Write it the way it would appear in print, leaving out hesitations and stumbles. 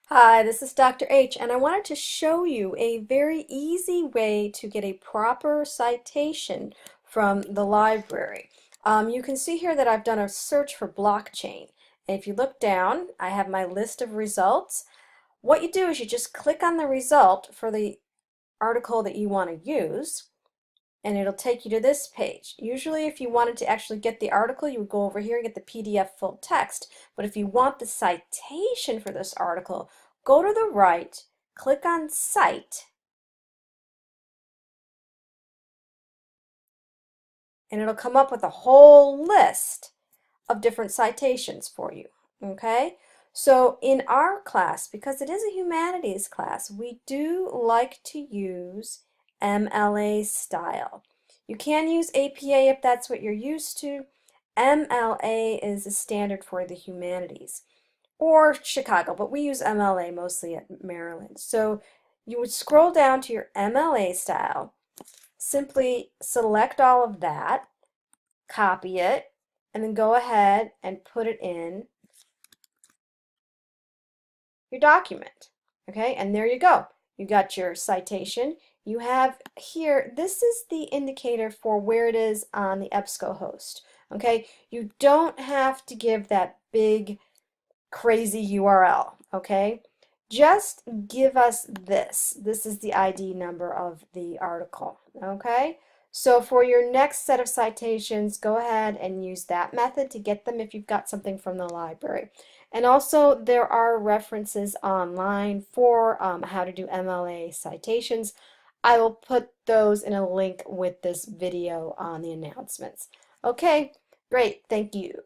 Hi, this is Dr. H, and I wanted to show you a very easy way to get a proper citation from the library. You can see here that I've done a search for blockchain. And if you look down, I have my list of results. What you do is you just click on the result for the article that you want to use, and it'll take you to this page. Usually if you wanted to actually get the article, you would go over here and get the PDF full text. But if you want the citation for this article, go to the right, click on Cite, and it'll come up with a whole list of different citations for you. Okay? So in our class, because it is a humanities class, we do like to use MLA style. You can use APA if that's what you're used to. MLA is a standard for the humanities, or Chicago, but we use MLA mostly at Maryland. So you would scroll down to your MLA style, simply select all of that, copy it, and then go ahead and put it in your document. Okay, and there you go. You got your citation. You have here, this is the indicator for where it is on the EBSCOhost. Okay, you don't have to give that big crazy URL. Okay, just give us this. This is the ID number of the article. Okay, so for your next set of citations, go ahead and use that method to get them if you've got something from the library. And also there are references online for how to do MLA citations. I will put those in a link with this video on the announcements. Okay, great. Thank you.